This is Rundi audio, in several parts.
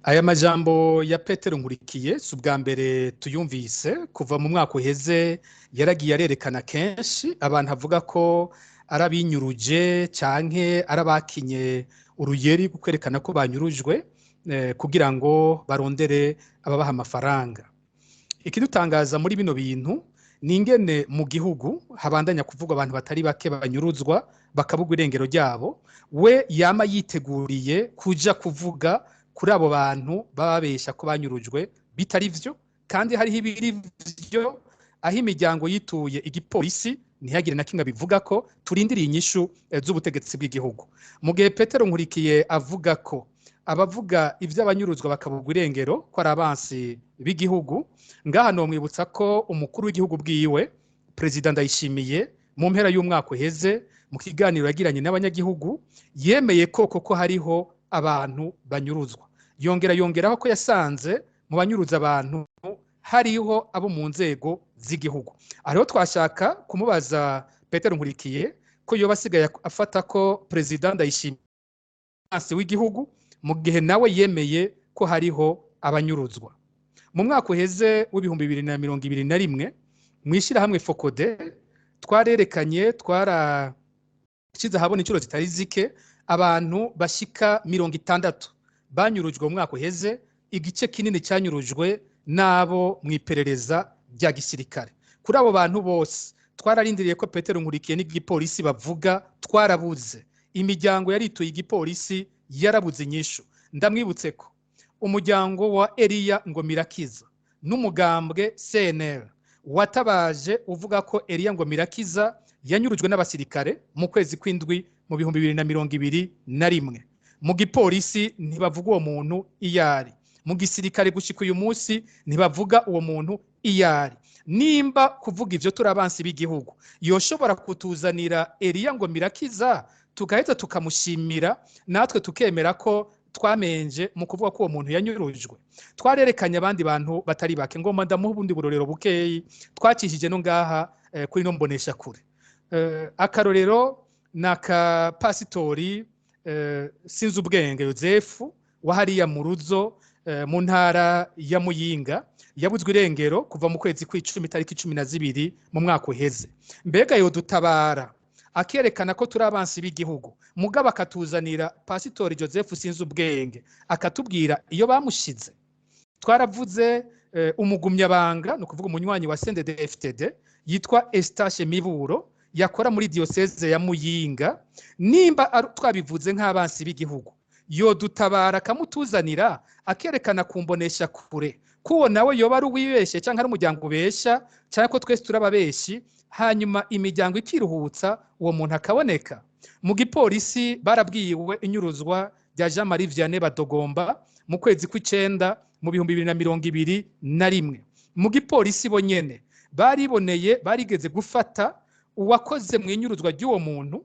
Aya majambo ya Petero Nkurikiye si ubwa mbere tuyumvise kuva mu mwaka uheze yaragiye arerekana kenshi abantu avuga ko arabanyuruje canke arabakinye uruyeri kwerekana ko banyurujwe kugira ngo barondere ababaha amafaranga. Ikidutangaza muri bino bintu ni ingene mu gihugu habandanya kuvuga abantu batari bake banyuruzwa bakabugwa irengero ryabo, we yama yiteguriye kuja kuvuga kuri abo bantu bababesha ko banyurujwe bitari vyo, kandi hariho ibiri vyo, aho imiryango yituye igipolisi ntihagire na kimwe bivuga ko turindiriye inyishu z'ubutegetsi bw'igihugu. Mu gihe Petero Nkurikiye avuga ko abavuga ivy'abanyuruzwa bakabugwa irengero ko ari abansi b'igihugu, ngaha nomwibutsa ko umukuru w'igihugu bwiwe Perezida Ndayishimiye mu mpera y'umwaka uheze mu kiganiro yagiranye n'abanyagihugu yemeye koko hariho abantu banyuruzwa. Yongeraho ko yasanze mu banyuruza abantu hariho abo mu nzego z'igihugu. Ariho twashaka kumubaza Petero Nkurikiye ko yoba asigaye afata ko Perezida Ndayishimiye umwansi w'igihugu mu gihe nawe yemeye ko hariho abanyuruzwa. Mu mwaka uheze w'ibihumbi 2021 mwishirahamwe Fokode twarerekanye twarashize habona incuro zitari zike abantu bashika 60 banyurujwe mu mwaka uheze, igice kinini cyanyurujwe nabo mwiperereza rya gisirikare. Kuri abo bantu bose twararindiriye ko Petero Nkurikiye n'igipolisi bavuga twarabuze. Imiryango yarituye igipolisi yarabuze inyishu. Ndamwibutse ko umuryango wa Eliya ngo mirakiza n'umugambwe CNL watabaje uvuga ko Eliya ngo mirakiza yanyurujwe n'abasirikare mu kwezi kw'indwi mu 2021. Mu gipolisi ntibavuga uwo muntu iyari, mu gisirikare gushika uyu munsi ntibavuga uwo muntu iyari. Nimba kuvuga ivyo turabansi b'igihugu yoshobora kutuzanira Eliya ngo mirakiza tugaheza tukamushimira, natwe tukemera ko twamenje mu kuvuga ko uwo muntu yanyurujwe. Twarerekanye abandi bantu batari bake, ngoma ndamuha ubundi burorero bukeyi twakishije no ngaha kuri no mbonesha kure. Akarorero naka pasitori sinzi ubwenge Yozefu wa hariya mu Ruzo mu ntara ya Muyinga yabuzwe irengero kuva mu kwezi kw'icumi tariki 12 mu mwaka uheze. Mbega yodutabara akerekana ko turi abansi b'igihugu, mugabo akatuzanira pasitori Yozefu sinzi ubwenge akatubwira iyo bamushize. Twaravuze umugumyabanga no kuvuga umunywanyi wa CNDD-FDD yitwa Estache Miburo yakora muri diocese ya Muyinga. Nimba twabivuze nk'abansi b'igihugu yodutabara akamutuzanira akerekana kumbonesha kure kuwo nawe yoba ari uwibeshe cyangwa ari umuryango ubesha cyangwa ko twese turababeshi, hanyuma imiryango ikiruhutsa uwo muntu akaboneka. Mu gipolisi barabwiwe inyuruzwa rya Jean Marie Vianney Badogomba mu kwezi kw'icenda mu 2021. Mu gipolisi bonyene bariboneye barigeze gufata uwakoze mu inyuruzwa ry'uwo muntu,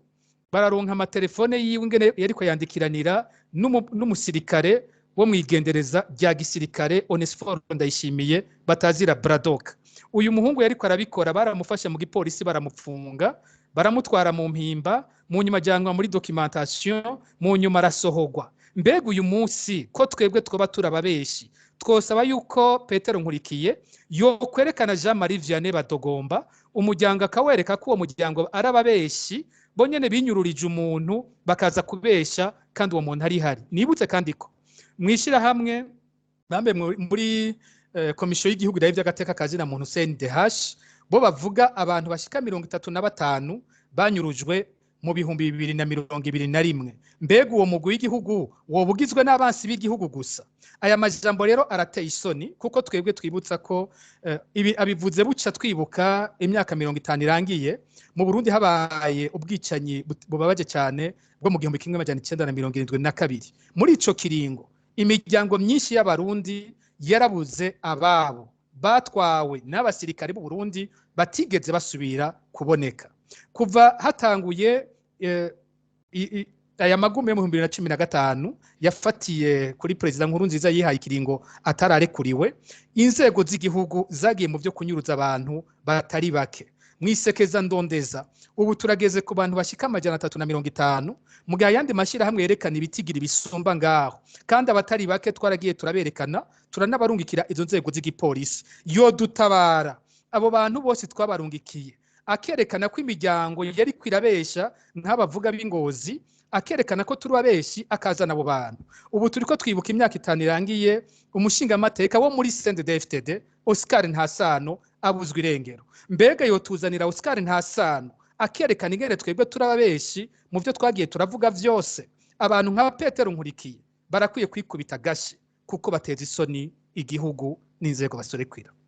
bararonka amatelefone yiwe ingene yariko yandikiranira n'umusirikare wo mwigendereza rya gisirikare Onesphore Ndayishimiye batazira Bradok. Uyu muhungu yariko arabikora baramufashe mu gipolisi baramufunga, baramutwara mu mpimba, mu nyuma ajyanwa muri documentation, mu nyuma arasohogwa. Mbega uyu munsi ko twebwe twoba turababeshi, twosaba yuko Petero Nkurikiye yo kwerekana Jean Marie Vianney Badogomba, umuryango akawereka ko uwo muryango arababeshi bonyene binyururije umuntu bakaza kubesha kandi uwo muntu ari hari. Nibutse kandi ko mwishira hamwe bambe muri komisiyo y'igihugu y'ivyo agateka kazi na muntu CNDH bo bavuga abantu bashika 35 banyurujwe mu 2021. Mbega uwo mugwi w'igihugu wobugizwe n'abansi b'igihugu gusa? Aya majambo rero arateye isoni kuko twebwe twibutsa ko ibi abivuze buca twibuka imyaka 50 irangiye mu Burundi habaye ubwicanyi bubabaje cyane bwo mu 1972. Muri ico kiringo imiryango myinshi y'abarundi yarabuze ababo batwawe n'abasirikare b'u Burundi batigeze basubira kuboneka. Kuva hatanguye aya magume mu 2015 yafatiye kuri Perezida Nkurunziza yihaye ikiringo atararekuriwe, inzego z'igihugu zagiye mu byo kunyuruza abantu batari bake. mwisekeza Ndondeza ubu turageze ku bantu bashika 350 mu gihe ayandi mashirahamwe yerekana ibitigira bisumba ngaho kandi abatari bake twaragiye turaberekana turanabarungikira izo nzego z'igipolisi yo dutabara abo bantu bose twabarungikiye akerekana ko imiryango yari kwirabesha nk'abavuga b'Ingozi akerekana ko turi abeshi akazana abo bantu ubu turiko twibuka imyaka 5 irangiye umushinga amateka wo muri CNDD-FDD Oscar Ntasano abuzwe irengero mbega yo tuzanira Oscar Ntasano akerekana ingene twebwe turi abeshi mu byo twagiye turavuga vyose abantu nka Petero Nkurikiye barakwiye kwikubita gashi kuko bateza isoni igihugu n'inzego basorekwira